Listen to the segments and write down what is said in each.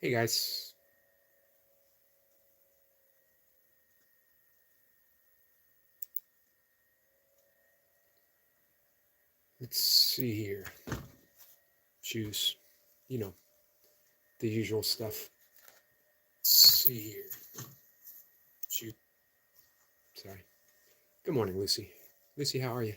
Hey guys. Let's see here. Choose, you know, the usual stuff. Let's see here. Shoot. Sorry. Good morning, Lucy. Lucy, how are you?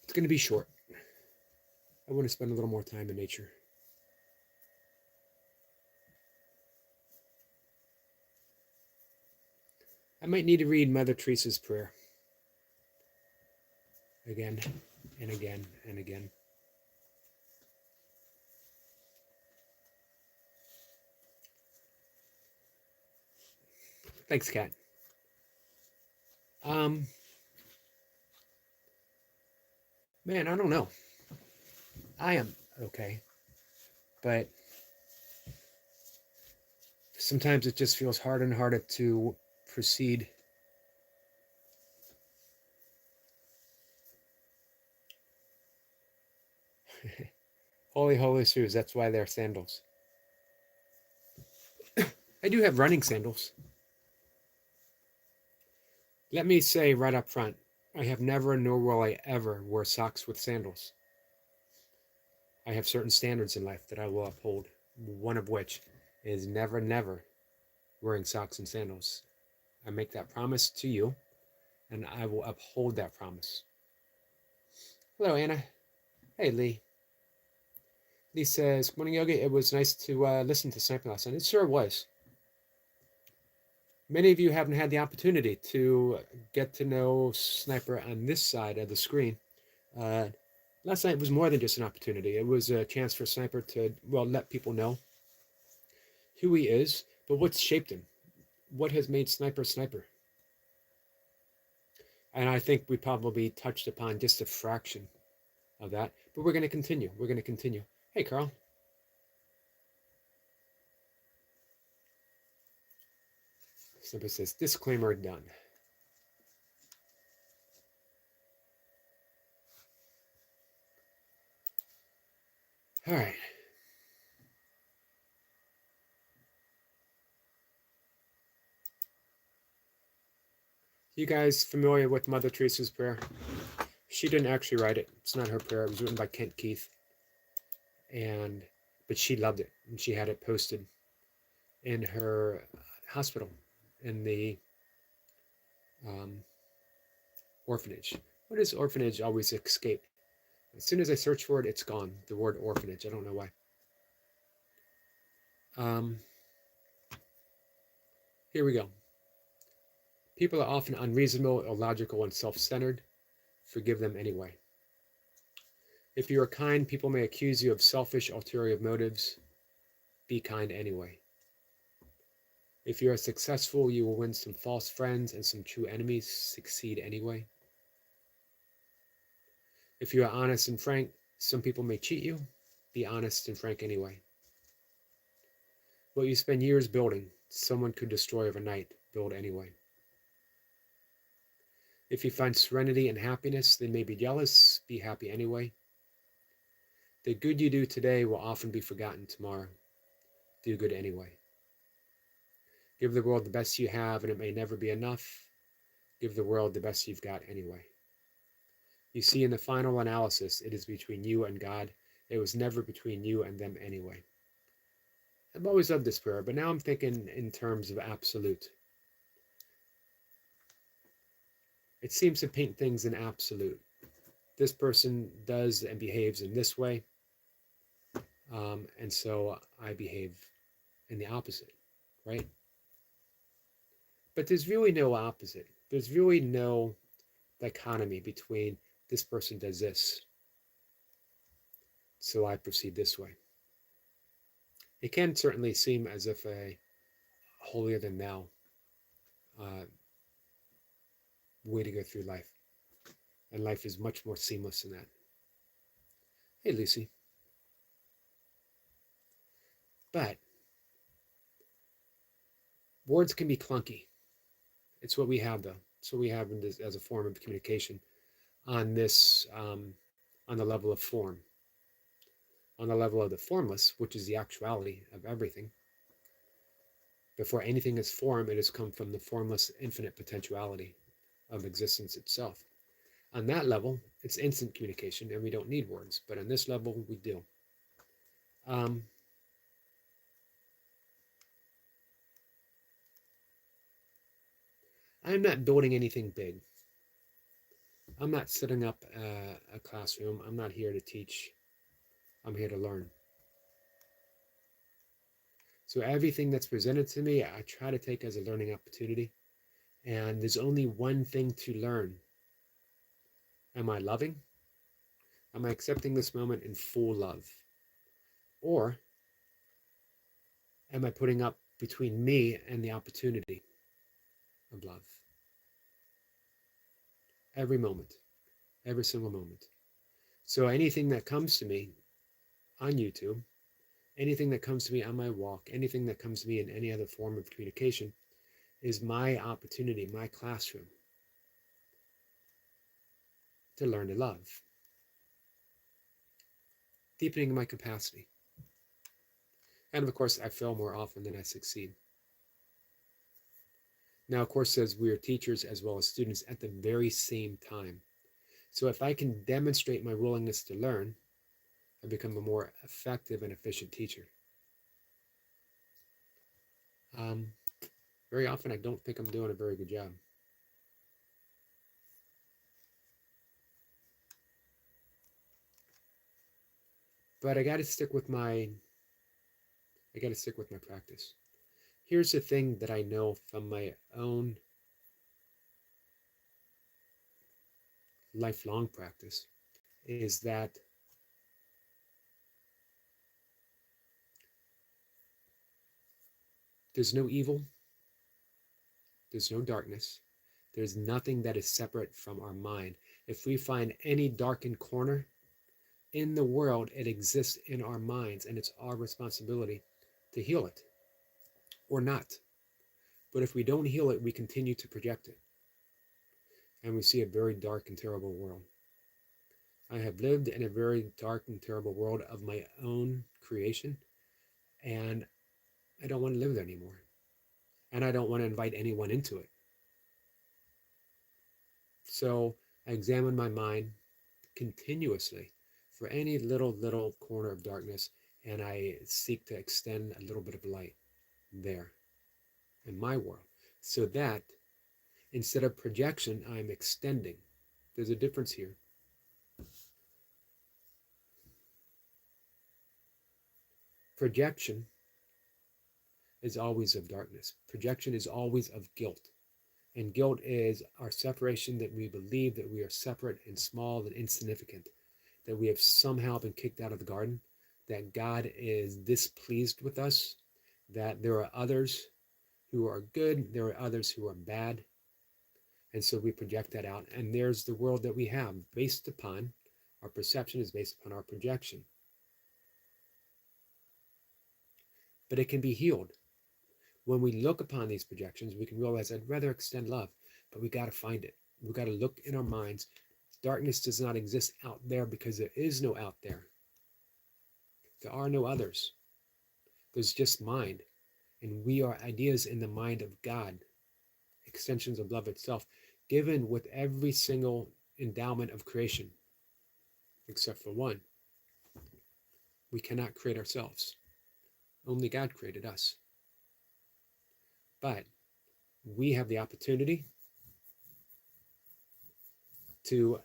It's going to be short. I want to spend a little more time in nature. I might need to read Mother Teresa's prayer again and again and again. Thanks, Kat. Man, I don't know. I am okay, but sometimes it just feels harder and harder to proceed. Holy shoes, that's why they're sandals. I do have running sandals. Let me say right up front, I have never nor will I ever wear socks with sandals. I have certain standards in life that I will uphold, one of which is never wearing socks and sandals. I make that promise to you, and I will uphold that promise. Hello, Anna. Hey, Lee. Lee says, "Morning, Yogi. It was nice to listen to Sniper last night. It sure was. Many of you haven't had the opportunity to get to know Sniper on this side of the screen. Last night was more than just an opportunity. It was a chance for Sniper to, well, let people know who he is, but what's shaped him. What has made Sniper Sniper? And I think we probably touched upon just a fraction of that, but we're going to continue. We're going to continue. Hey, Carl. Sniper says, disclaimer done. All right. You guys familiar with Mother Teresa's prayer? She didn't actually write it. It's not her prayer. It was written by Kent Keith. But she loved it, and she had it posted in her hospital in the orphanage. What does orphanage always escape? As soon as I search for it, it's gone. The word orphanage. I don't know why. Here we go. People are often unreasonable, illogical, and self-centered. Forgive them anyway. If you are kind, people may accuse you of selfish, ulterior motives. Be kind anyway. If you are successful, you will win some false friends and some true enemies. Succeed anyway. If you are honest and frank, some people may cheat you. Be honest and frank anyway. What you spend years building, someone could destroy overnight. Build anyway. If you find serenity and happiness, they may be jealous. Be happy anyway. The good you do today will often be forgotten tomorrow. Do good anyway. Give the world the best you have, and it may never be enough. Give the world the best you've got anyway. You see, in the final analysis, it is between you and God. It was never between you and them anyway. I've always loved this prayer, but now I'm thinking in terms of absolute. It seems to paint things in absolute. This person does and behaves in this way, and so I behave in the opposite, right? But there's really no opposite. There's really no dichotomy between this person does this, so I proceed this way. It can certainly seem as if a holier than thou way to go through life. And life is much more seamless than that. Hey, Lucy. But words can be clunky. It's what we have, though. It's what we have in this, as a form of communication. on this, on the level of form. On the level of the formless, which is the actuality of everything, before anything is form, it has come from the formless infinite potentiality of existence itself. On that level, it's instant communication and we don't need words, but on this level, we do. Um, I'm not building anything big. I'm not setting up a classroom. I'm not here to teach. I'm here to learn. So everything that's presented to me, I try to take as a learning opportunity. And there's only one thing to learn. Am I loving? Am I accepting this moment in full love? Or am I putting up between me and the opportunity of love? Every moment, every single moment. So anything that comes to me on YouTube, anything that comes to me on my walk, anything that comes to me in any other form of communication is my opportunity, my classroom to learn to love, deepening my capacity. And of course, I fail more often than I succeed. Now, of course, says we are teachers as well as students at the very same time. So if I can demonstrate my willingness to learn, I become a more effective and efficient teacher. Um, Very often, I don't think I'm doing a very good job. But I got to stick with my practice. Here's the thing that I know from my own lifelong practice is that there's no evil, there's no darkness, there's nothing that is separate from our mind. If we find any darkened corner in the world, it exists in our minds, and it's our responsibility to heal it or not. But if we don't heal it, we continue to project it, and we see a very dark and terrible world. I have lived in a very dark and terrible world of my own creation, and I don't want to live there anymore. And I don't want to invite anyone into it. So I examine my mind continuously for any little corner of darkness, and I seek to extend a little bit of light there in my world, so that instead of projection, I'm extending. There's a difference here. Projection is always of darkness. Projection is always of guilt. And guilt is our separation, that we believe that we are separate and small and insignificant, that we have somehow been kicked out of the garden, that God is displeased with us, that there are others who are good, there are others who are bad. And so we project that out. And there's the world that we have based upon our perception is based upon our projection. But it can be healed. When we look upon these projections, we can realize I'd rather extend love, but we got to find it. We got to look in our minds. Darkness does not exist out there because there is no out there. There are no others. There's just mind. And we are ideas in the mind of God, extensions of love itself, given with every single endowment of creation, except for one. We cannot create ourselves. Only God created us. But we have the opportunity to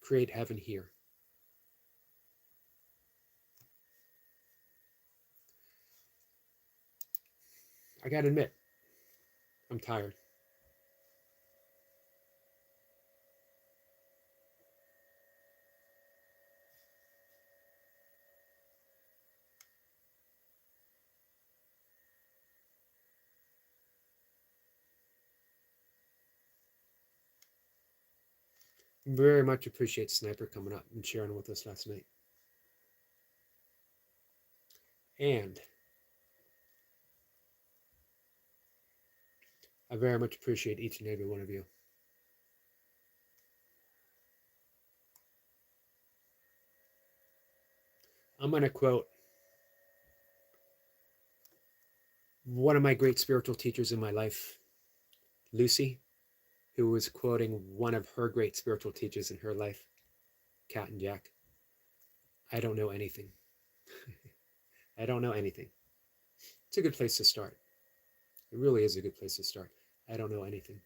create heaven here. I got to admit, I'm tired. Very much appreciate Sniper coming up and sharing with us last night. And I very much appreciate each and every one of you. I'm going to quote one of my great spiritual teachers in my life, Lucy, who was quoting one of her great spiritual teachers in her life, Kat and Jack. I don't know anything. I don't know anything. It's a good place to start. It really is a good place to start. I don't know anything.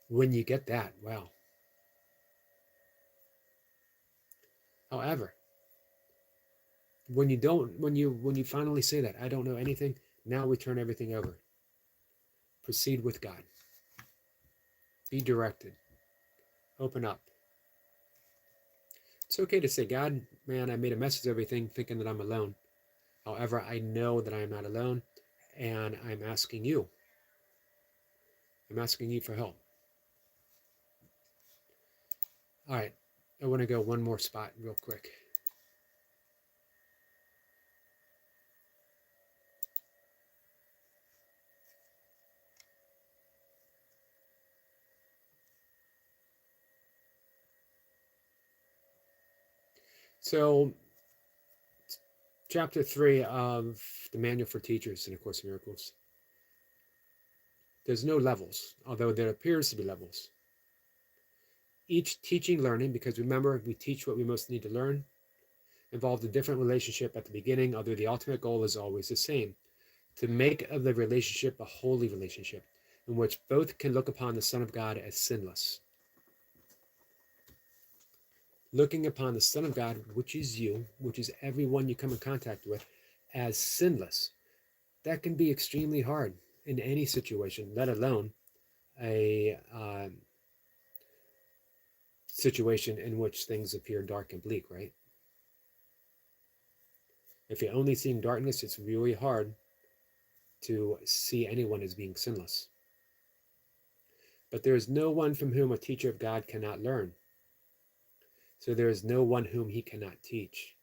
When you get that, wow. However, when you finally say that, I don't know anything, now we turn everything over. Proceed with God. Be directed. Open up. It's okay to say, God, man, I made a mess of everything thinking that I'm alone. However, I know that I am not alone, and I'm asking you. I'm asking you for help. All right, I want to go one more spot real quick. So, chapter 3 of the Manual for Teachers in A Course in Miracles. There's no levels, although there appears to be levels. Each teaching learning, because remember, we teach what we most need to learn, involved a different relationship at the beginning, although the ultimate goal is always the same, to make of the relationship a holy relationship, in which both can look upon the Son of God as sinless. Looking upon the Son of God, which is you, which is everyone you come in contact with, as sinless, that can be extremely hard in any situation, let alone a situation in which things appear dark and bleak, right? If you're only seeing darkness, it's really hard to see anyone as being sinless. But there is no one from whom a teacher of God cannot learn. So there is no one whom he cannot teach.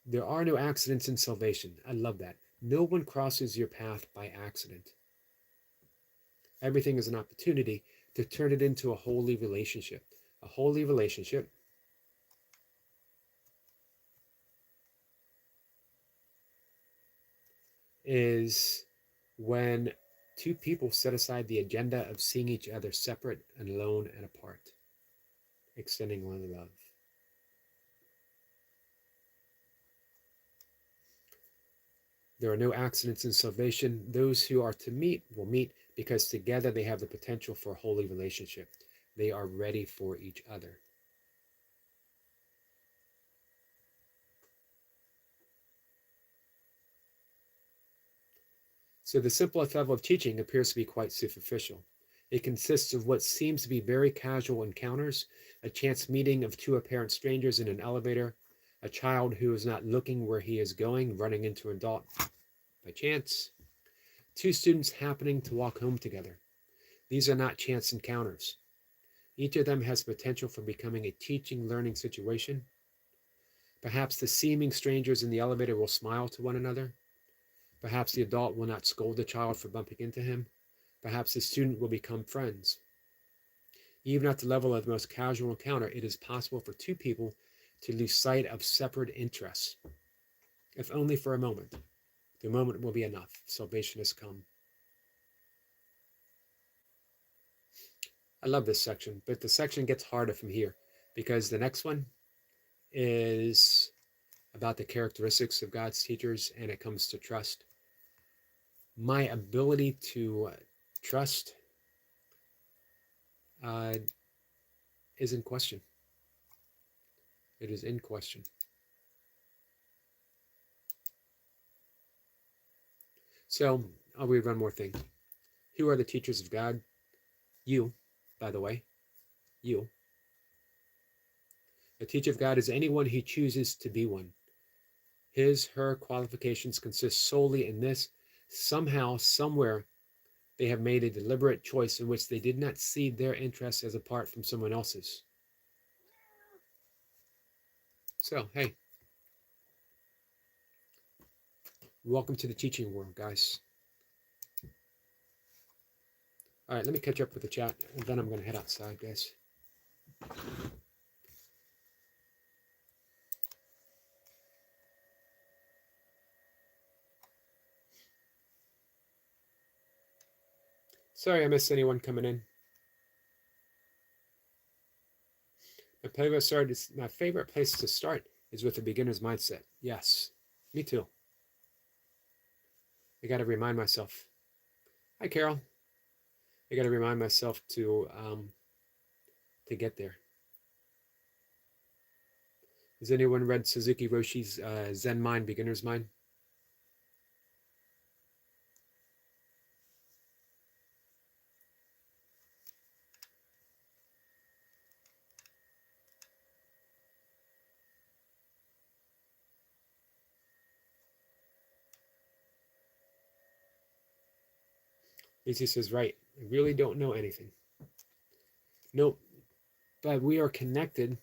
There are no accidents in salvation. I love that. No one crosses your path by accident. Everything is an opportunity to turn it into a holy relationship. A holy relationship is when two people set aside the agenda of seeing each other separate and alone and apart, extending one love. There are no accidents in salvation. Those who are to meet will meet because together they have the potential for a holy relationship. They are ready for each other. So the simplest level of teaching appears to be quite superficial. It consists of what seems to be very casual encounters, a chance meeting of two apparent strangers in an elevator, a child who is not looking where he is going, running into an adult by chance, two students happening to walk home together. These are not chance encounters. Each of them has potential for becoming a teaching learning situation. Perhaps the seeming strangers in the elevator will smile to one another. Perhaps the adult will not scold the child for bumping into him. Perhaps the student will become friends. Even at the level of the most casual encounter, it is possible for two people to lose sight of separate interests, if only for a moment. The moment will be enough. Salvation has come. I love this section, but the section gets harder from here because the next one is about the characteristics of God's teachers, and it comes to trust. My ability to trust is in question. It is in question. So I'll read one more thing. Who are the teachers of God? You, by the way. You. A teacher of God is anyone who chooses to be one. Her qualifications consist solely in this. Somehow, somewhere, they have made a deliberate choice in which they did not see their interests as apart from someone else's. So, hey, welcome to the teaching world, guys. All right, let me catch up with the chat, and then I'm going to head outside, guys. Sorry I missed anyone coming in. My favorite place to start is with a beginner's mindset. Yes, me too. I got to remind myself. Hi, Carol. I got to remind myself to get there. Has anyone read Suzuki Roshi's Zen Mind, Beginner's Mind? Lucy says, right, I really don't know anything. Nope, but we are connected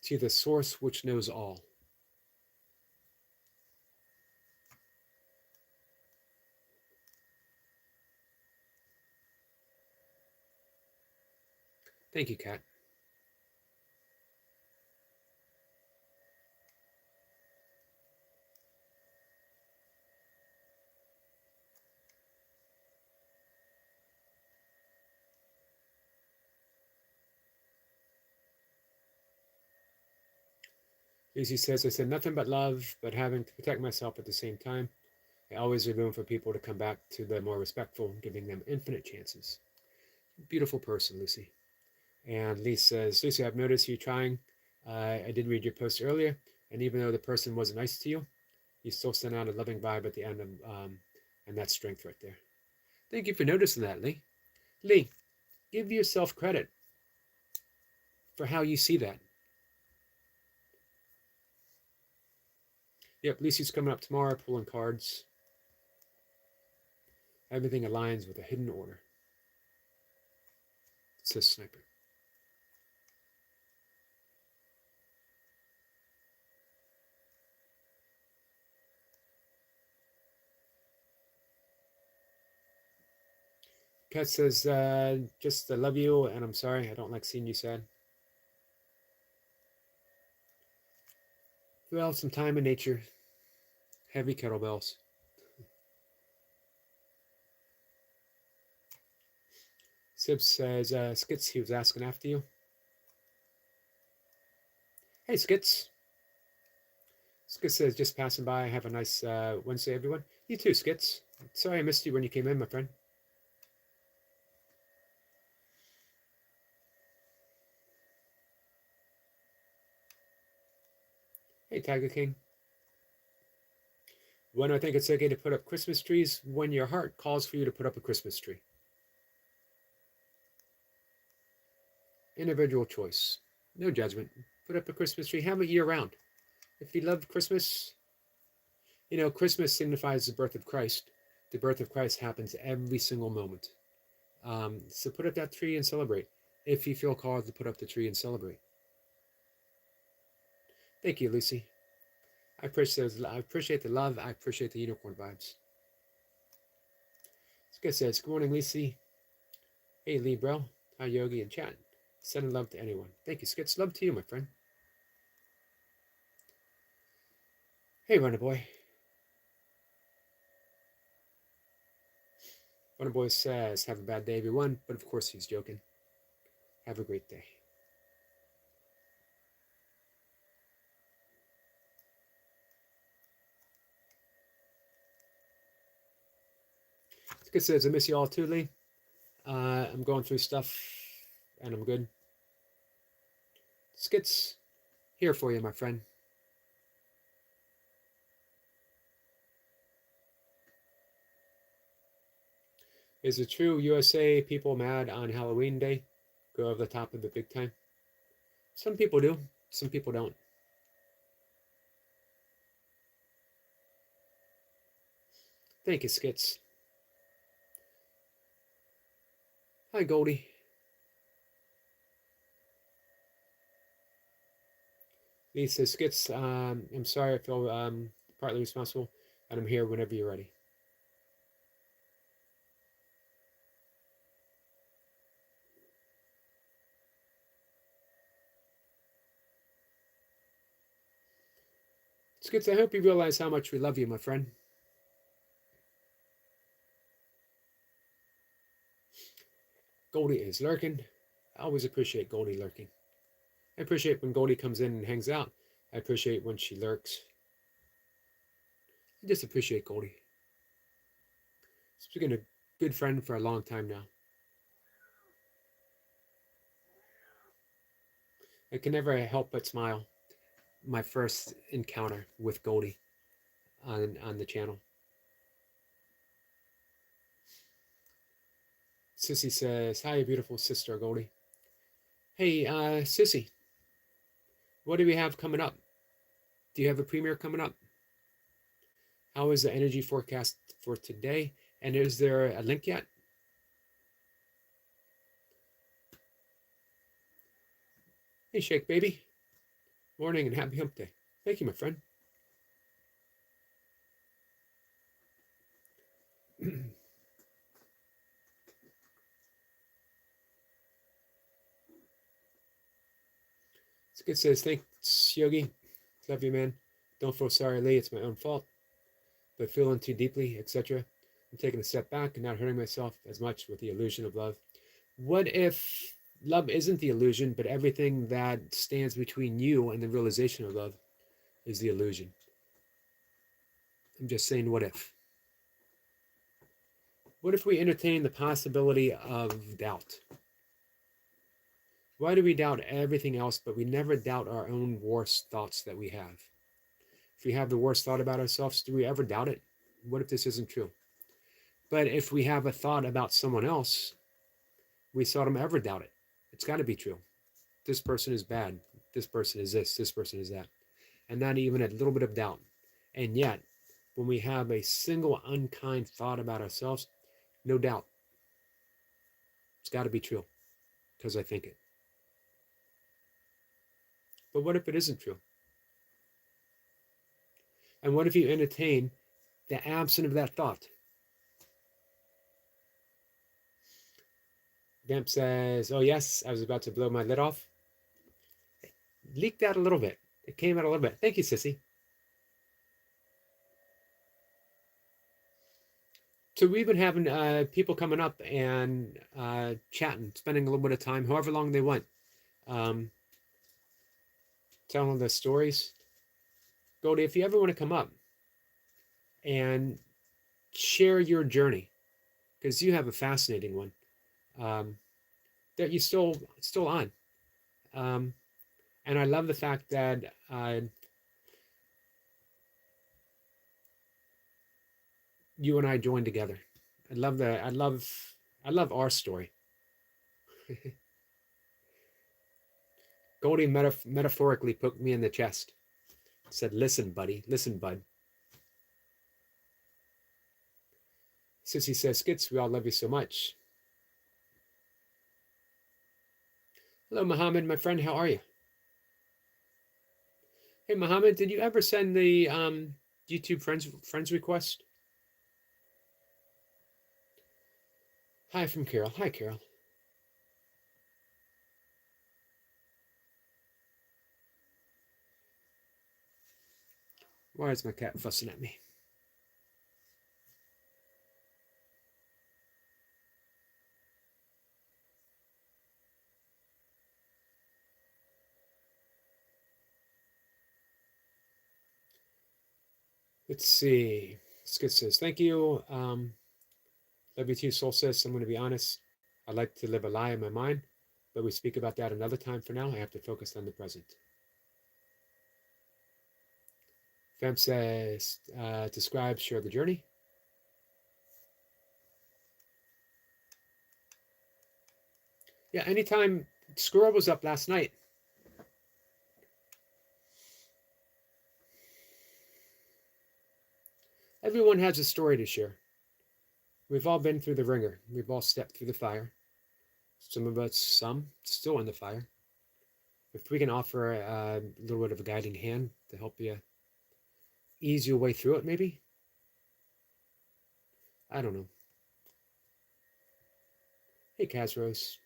to the source which knows all. Thank you, Kat. Lucy says, I said nothing but love, but having to protect myself at the same time. I always leave room for people to come back to the more respectful, giving them infinite chances. Beautiful person, Lucy. And Lee says, Lucy, I've noticed you trying. I did read your post earlier, and even though the person wasn't nice to you, you still sent out a loving vibe at the end, and that's strength right there. Thank you for noticing that, Lee. Lee, give yourself credit for how you see that. Yep, Lucy's coming up tomorrow, pulling cards. Everything aligns with a hidden order. It says Sniper. Kat says, just I love you, and I'm sorry. I don't like seeing you sad. Well, some time in nature. Heavy kettlebells. Sib says, Skits, he was asking after you. Hey, Skits. Skits says, just passing by. Have a nice Wednesday, everyone. You too, Skits. Sorry I missed you when you came in, my friend. Hey, Tiger King. When I think it's okay to put up Christmas trees, when your heart calls for you to put up a Christmas tree. Individual choice. No judgment. Put up a Christmas tree. Have it year round. If you love Christmas, you know, Christmas signifies the birth of Christ. The birth of Christ happens every single moment. So put up that tree and celebrate. If you feel called to put up the tree and celebrate. Thank you, Lucy. I appreciate the love. I appreciate the unicorn vibes. Skit says, good morning, Lucy. Hey, Lee, bro. Hi, Yogi, and chat. Sending love to anyone. Thank you, Skits. Love to you, my friend. Hey, Runner Boy. Runner Boy says, have a bad day, everyone. But of course, he's joking. Have a great day. Skit says, I miss you all too, Lee. I'm going through stuff, and I'm good. Skits, here for you, my friend. Is it true USA people mad on Halloween Day go over the top of it big time? Some people do, some people don't. Thank you, Skits. Hi, Goldie. Lisa Skits, I'm sorry I feel partly responsible, and I'm here whenever you're ready. Skits, I hope you realize how much we love you, my friend. Goldie is lurking. I always appreciate Goldie lurking. I appreciate when Goldie comes in and hangs out. I appreciate when she lurks. I just appreciate Goldie. She's been a good friend for a long time now. I can never help but smile. My first encounter with Goldie on the channel. Sissy says, "Hi, beautiful sister Goldie." Hey, Sissy, what do we have coming up? Do you have a premiere coming up? How is the energy forecast for today? And is there a link yet? Hey, Shake Baby. Morning and happy hump day. Thank you, my friend. Skid says, thanks, Yogi. Love you, man. Don't feel sorry, Lee. It's my own fault. But feeling too deeply, etc. I'm taking a step back and not hurting myself as much with the illusion of love. What if love isn't the illusion, but everything that stands between you and the realization of love is the illusion? I'm just saying, what if? What if we entertain the possibility of doubt? Why do we doubt everything else, but we never doubt our own worst thoughts that we have? If we have the worst thought about ourselves, do we ever doubt it? What if this isn't true? But if we have a thought about someone else, we seldom ever doubt it. It's got to be true. This person is bad. This person is this person is that. And not even a little bit of doubt. And yet, when we have a single unkind thought about ourselves, no doubt. It's got to be true because I think it. But what if it isn't true? And what if you entertain the absence of that thought? Vamp says, oh yes, I was about to blow my lid off. It leaked out a little bit. It came out a little bit. Thank you, Sissy. So we've been having people coming up and chatting, spending a little bit of time, however long they want, telling their stories. Goldie, if you ever want to come up and share your journey, because you have a fascinating one that you still on, and I love the fact that you and I joined together. I love our story. Goldie metaphorically poked me in the chest. Said, "Listen, buddy. Listen, bud." Sissy says, "Skits, we all love you so much." Hello, Mohammed, my friend. How are you? Hey, Mohammed, did you ever send the YouTube friends request? Hi from Carol. Hi, Carol. Why is my cat fussing at me? Let's see. Skit says, thank you. Love you too, Soul says, I'm going to be honest. I like to live a lie in my mind, but we speak about that another time. For now, I have to focus on the present. Fem says, describe, share the journey. Yeah, anytime. Squirrel was up last night. Everyone has a story to share. We've all been through the ringer. We've all stepped through the fire. Some still in the fire. If we can offer a little bit of a guiding hand to help you ease your way through it, maybe? I don't know. Hey, Casrose.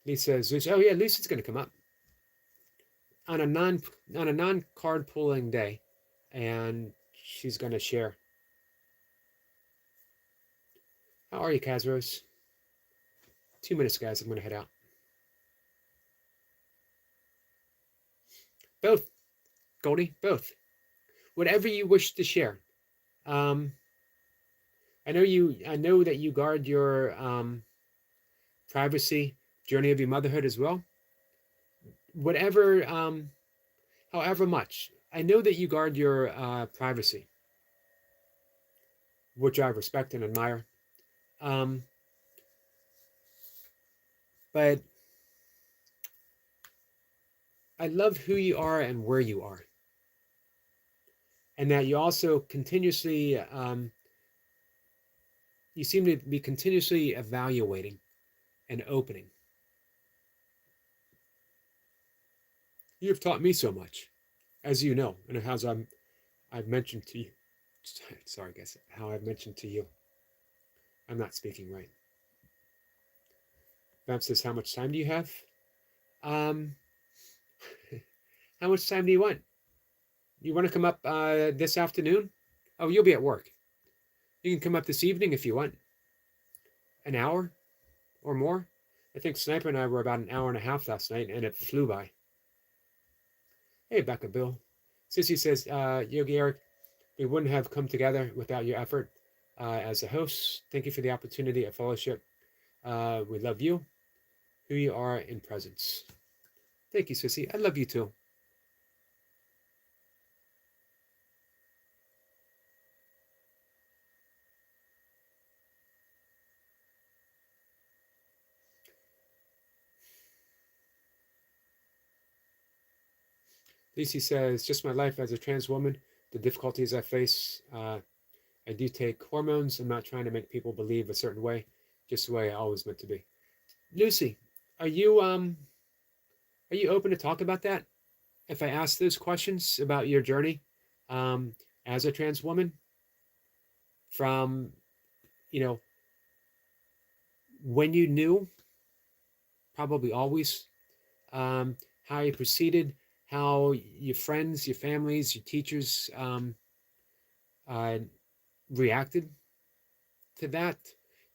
Lisa says, oh yeah, Lisa's going to come up. on a non card pulling day, and she's going to share. How are you, Kazros? 2 minutes, guys. I'm going to head out. Both, Goldie, both. Whatever you wish to share. I know that you guard your privacy, journey of your motherhood as well. Whatever, however much. I know that you guard your privacy, which I respect and admire. But I love who you are and where you are. And that you also continuously, you seem to be continuously evaluating and opening. You have taught me so much, as you know, and as I've mentioned to you. Sorry, guys, how I've mentioned to you. I'm not speaking right. Vamp says, how much time do you have? How much time do you want? You want to come up this afternoon? Oh, you'll be at work. You can come up this evening if you want. An hour or more? I think Sniper and I were about an hour and a half last night, and it flew by. Hey, Becca Bill. Sissy says, Yogi Eric, we wouldn't have come together without your effort as a host. Thank you for the opportunity of fellowship. We love you, who you are in presence. Thank you, Sissy. I love you too. Lacey says, just my life as a trans woman, the difficulties I face. I do take hormones. I'm not trying to make people believe a certain way, just the way I always meant to be. Lucy, are you open to talk about that? If I ask those questions about your journey as a trans woman, from when you knew, probably always, how you proceeded, how your friends, your families, your teachers reacted to that,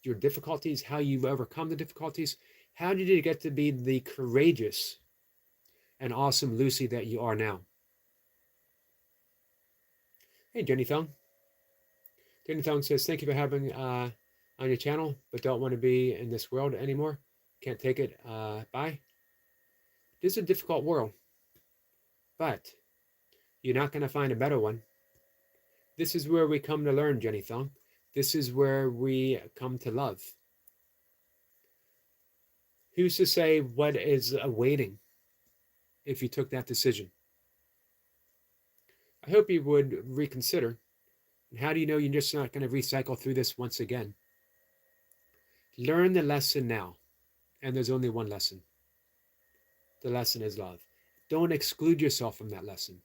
your difficulties, how you've overcome the difficulties. How did you get to be the courageous and awesome Lucy that you are now? Hey, Jenny Thong. Jenny Thong says, thank you for having on your channel, but don't want to be in this world anymore. Can't take it. Bye. This is a difficult world, but you're not going to find a better one. This is where we come to learn, Jenny Thong. This is where we come to love. Who's to say what is awaiting if you took that decision? I hope you would reconsider. And how do you know you're just not going to recycle through this once again? Learn the lesson now. And there's only one lesson. The lesson is love. Don't exclude yourself from that lesson.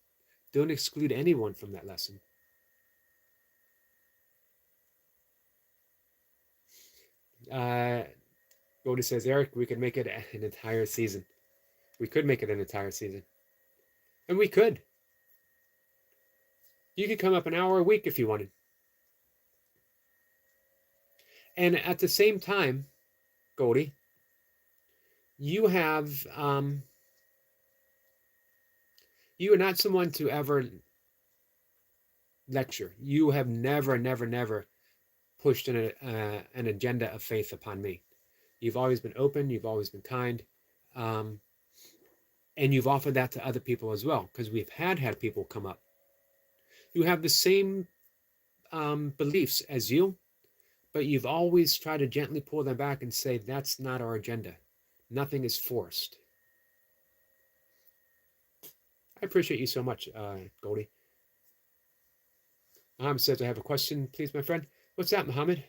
Don't exclude anyone from that lesson. Rhoda says, Eric, we could make it an entire season. We could make it an entire season. And we could. You could come up an hour a week if you wanted. And at the same time, Goldie, you have, you are not someone to ever lecture. You have never, never, never pushed an agenda of faith upon me. You've always been open. You've always been kind. And you've offered that to other people as well, because we've had people come up who have the same beliefs as you, but you've always tried to gently pull them back and say, that's not our agenda. Nothing is forced. I appreciate you so much, Goldie. Muhammad says, I have a question, please, my friend. What's that, Muhammad?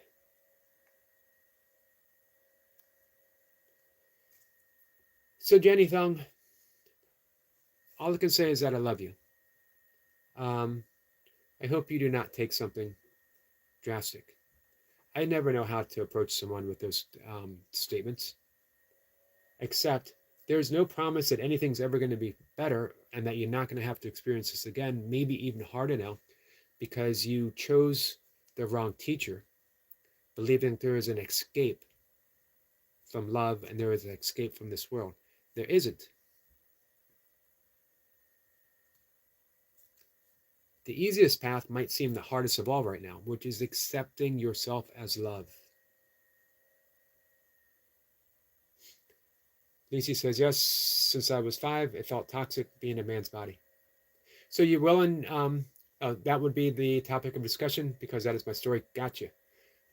So, Jenny Thong, all I can say is that I love you. I hope you do not take something drastic. I never know how to approach someone with those statements, except There's no promise that anything's ever going to be better and that you're not going to have to experience this again, maybe even harder now, because you chose the wrong teacher, believing there is an escape from love and there is an escape from this world. There isn't. The easiest path might seem the hardest of all right now, which is accepting yourself as love. Lucy says, yes, since I was 5, it felt toxic being a man's body. So you're willing, that would be the topic of discussion because that is my story. Gotcha.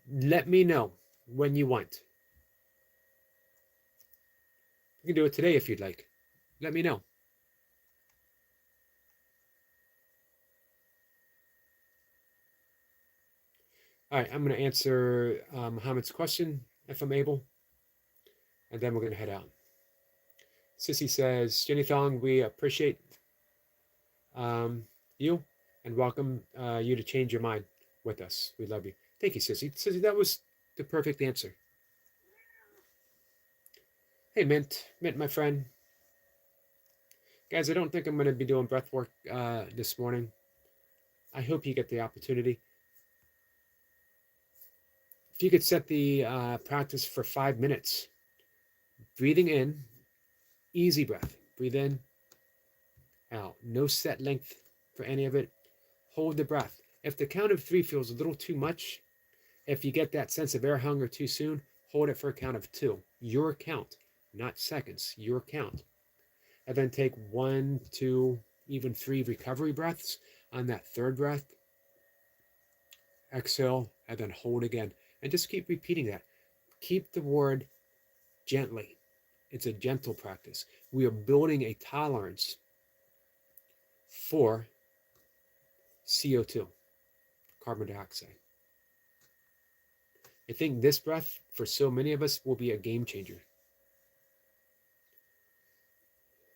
Let me know when you want. You can do it today if you'd like. Let me know. All right, I'm going to answer Muhammad's question if I'm able, and then we're going to head out. Sissy says, Jenny Thong, we appreciate you and welcome you to change your mind with us. We love you. Thank you, Sissy. Sissy, that was the perfect answer. Hey, Mint, my friend. Guys, I don't think I'm going to be doing breath work this morning. I hope you get the opportunity. If you could set the practice for 5 minutes, breathing in, easy breath. Breathe in, out. No set length for any of it. Hold the breath. If the count of 3 feels a little too much, if you get that sense of air hunger too soon, hold it for a count of 2. Your count, not seconds, your count. And then take 1, 2, even 3 recovery breaths on that 3rd breath. Exhale, and then hold again. And just keep repeating that. Keep the word gently. It's a gentle practice. We are building a tolerance for CO2, carbon dioxide. I think this breath, for so many of us, will be a game changer.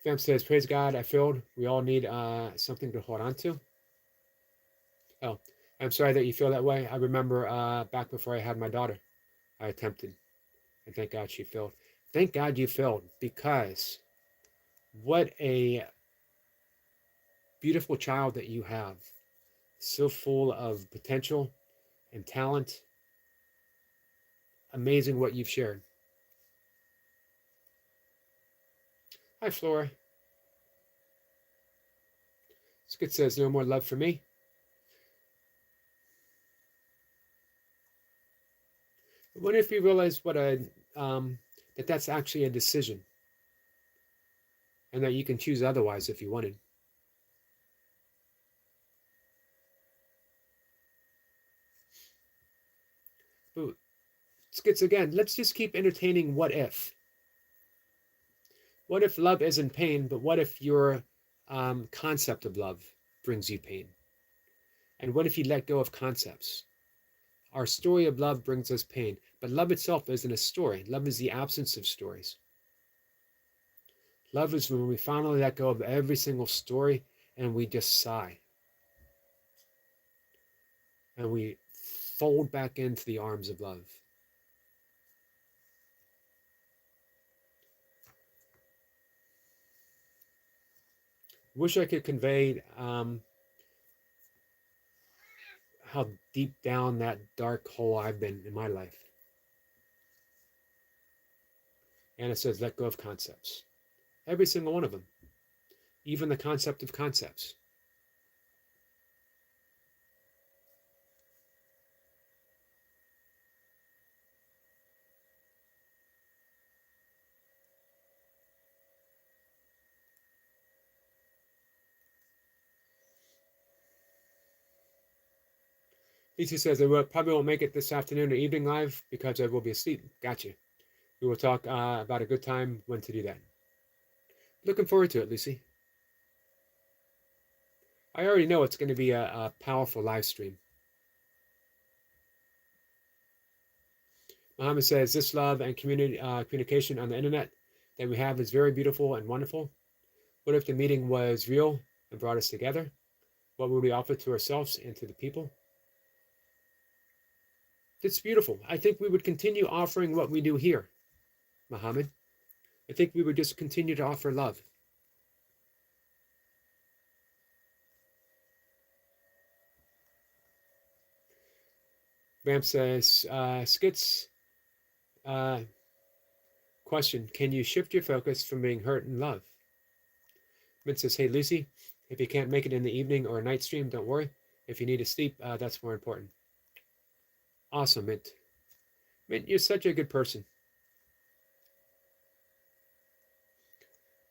Fam says, praise God, I failed. We all need something to hold on to. Oh, I'm sorry that you feel that way. I remember back before I had my daughter, I attempted. And thank God she failed. Thank God you failed, because what a beautiful child that you have. So full of potential and talent. Amazing what you've shared. Hi, Flora. Skit says, no more love for me. What if you realize what that's actually a decision, and that you can choose otherwise if you wanted? But Skits again, let's just keep entertaining what if. What if love isn't pain, but what if your concept of love brings you pain? And what if you let go of concepts? Our story of love brings us pain, but love itself isn't a story. Love is the absence of stories. Love is when we finally let go of every single story and we just sigh. And we fold back into the arms of love. Wish I could convey how deep down that dark hole I've been in my life. Anna says, let go of concepts. Every single one of them. Even the concept of concepts. Lisa says, I probably won't make it this afternoon or evening live because I will be asleep. Gotcha. We will talk about a good time when to do that. Looking forward to it, Lucy. I already know it's going to be a powerful live stream. Muhammad says, this love and communication on the internet that we have is very beautiful and wonderful. What if the meeting was real and brought us together? What would we offer to ourselves and to the people? It's beautiful. I think we would continue offering what we do here, Muhammad. I think we would just continue to offer love. Vamp says, Skits, uh, question, can you shift your focus from being hurt and love? Mint says, hey, Lucy, if you can't make it in the evening or a night stream, don't worry. If you need to sleep, that's more important. Awesome, Mint. Mint, you're such a good person.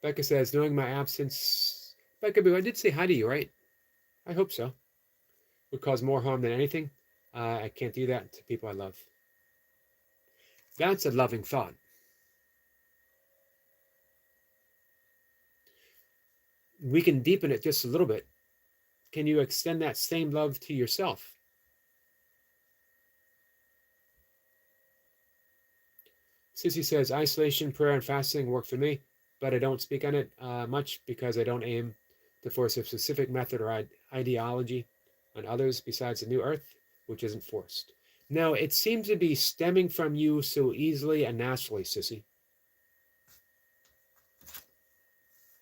Becca says, knowing my absence... Becca Boo, I did say hi to you, right? I hope so. Would cause more harm than anything. I can't do that to people I love. That's a loving thought. We can deepen it just a little bit. Can you extend that same love to yourself? Sissy says, isolation, prayer, and fasting work for me, but I don't speak on it much because I don't aim to force a specific method or ideology on others besides the new earth, which isn't forced. No, it seems to be stemming from you so easily and naturally, Sissy.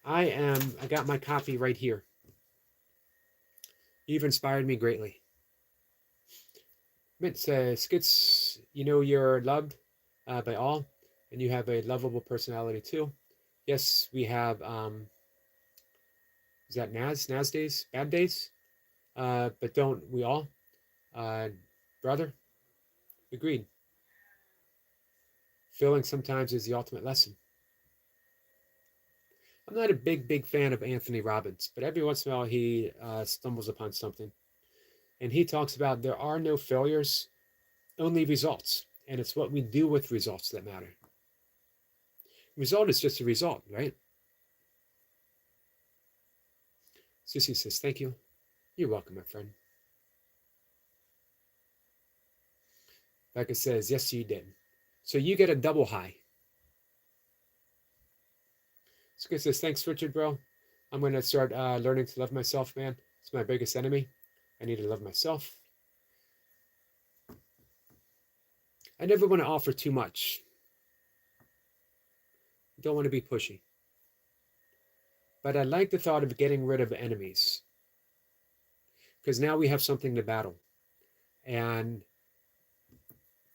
I got my copy right here. You've inspired me greatly. Mint says, Skits, you know you're loved by all, and you have a lovable personality too. Yes, we have, is that Naz days? Bad days? But don't we all? Brother? Agreed. Failing sometimes is the ultimate lesson. I'm not a big fan of Anthony Robbins, but every once in a while he stumbles upon something. And he talks about there are no failures, only results. And it's what we do with results that matter. Result is just a result, right? Sissy says, thank you. You're welcome, my friend. Becca says, yes, you did. So you get a double high. Skip says, thanks, Richard, bro. I'm going to start learning to love myself, man. It's my biggest enemy. I need to love myself. I never want to offer too much. I don't want to be pushy. But I like the thought of getting rid of enemies. Because now we have something to battle. And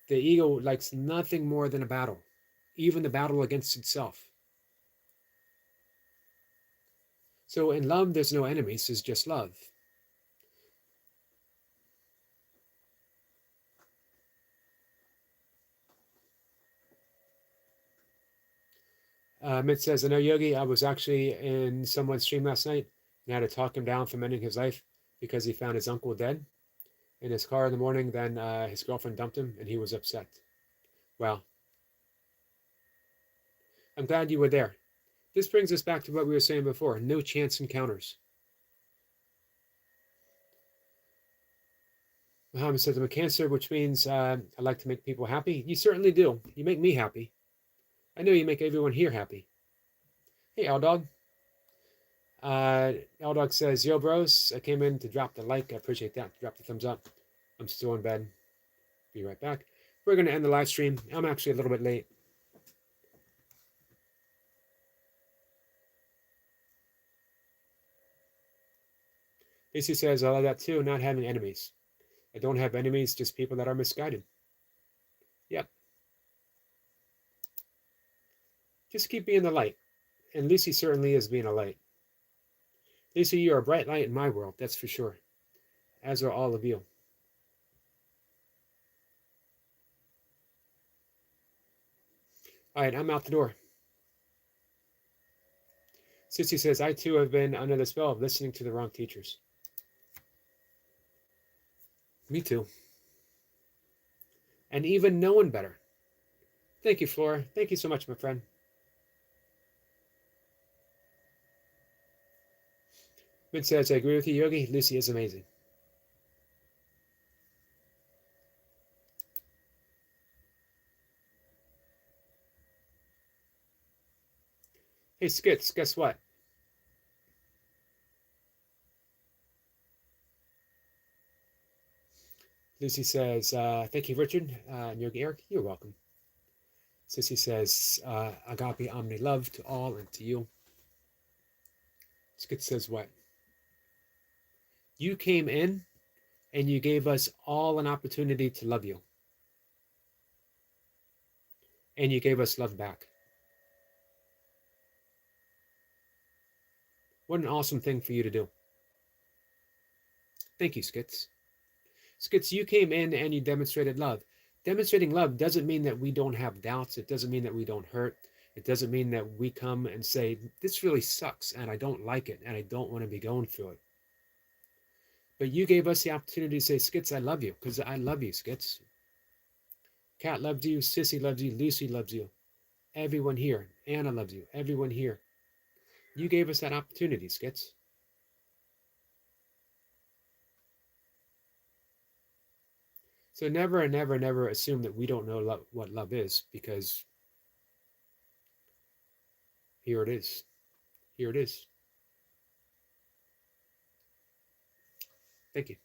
the ego likes nothing more than a battle, even the battle against itself. So in love, there's no enemies, there's just love. Mitt says, I know Yogi, I was actually in someone's stream last night and had to talk him down from ending his life because he found his uncle dead in his car in the morning. Then his girlfriend dumped him and he was upset. Well, I'm glad you were there. This brings us back to what we were saying before, no chance encounters. Muhammad says, I'm a Cancer, which means I like to make people happy. You certainly do. You make me happy. I know you make everyone here happy. Hey, L-Dog. L-Dog says, yo, bros, I came in to drop the like. I appreciate that. Drop the thumbs up. I'm still in bed. Be right back. We're going to end the live stream. I'm actually a little bit late. Casey says, I love that too, not having enemies. I don't have enemies, just people that are misguided. Yep. Just keep being the light. And Lucy certainly is being a light. Lucy, you're a bright light in my world, that's for sure. As are all of you. All right, I'm out the door. Sissy says, I too have been under the spell of listening to the wrong teachers. Me too. And even knowing better. Thank you, Flora. Thank you so much, my friend. Mint says, I agree with you, Yogi. Lucy is amazing. Hey, Skits, guess what? Lucy says, thank you, Richard. And Yogi Eric, you're welcome. Sissy says, agape omni love to all and to you. Skit says what? You came in and you gave us all an opportunity to love you. And you gave us love back. What an awesome thing for you to do. Thank you, Skits. Skits, you came in and you demonstrated love. Demonstrating love doesn't mean that we don't have doubts. It doesn't mean that we don't hurt. It doesn't mean that we come and say, this really sucks and I don't like it and I don't want to be going through it. But you gave us the opportunity to say, Skits, I love you, because I love you, Skits. Kat loves you, Sissy loves you, Lucy loves you. Everyone here. Anna loves you. Everyone here. You gave us that opportunity, Skits. So never, never, never assume that we don't know what love is, because here it is. Here it is. Thank you.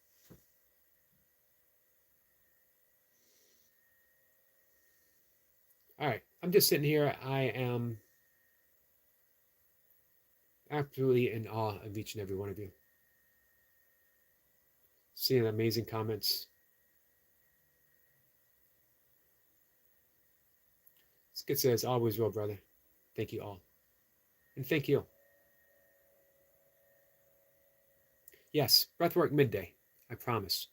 All right. I'm just sitting here. I am absolutely in awe of each and every one of you. Seeing amazing comments. Skit says, always will, brother. Thank you all. And thank you. Yes, breathwork midday. I promise.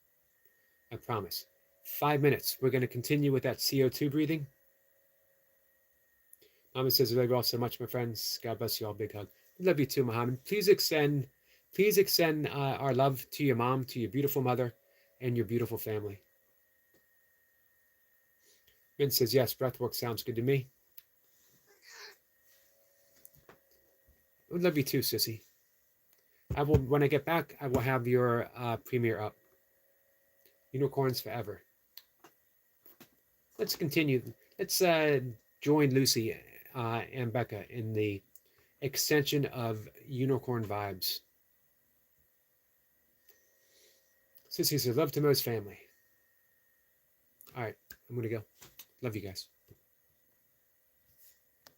I promise. 5 minutes. We're going to continue with that CO2 breathing. Mama says, I love you all so much, my friends. God bless you all. Big hug. I love you too, Muhammad. Please extend our love to your mom, to your beautiful mother, and your beautiful family. Min says, yes, breathwork sounds good to me. I would love you too, Sissy. I will, when I get back, I will have your premiere up. Unicorns forever. Let's continue. Let's join Lucy and Becca in the extension of unicorn vibes. Sissy says, love to Mo's family. All right, I'm going to go. Love you guys.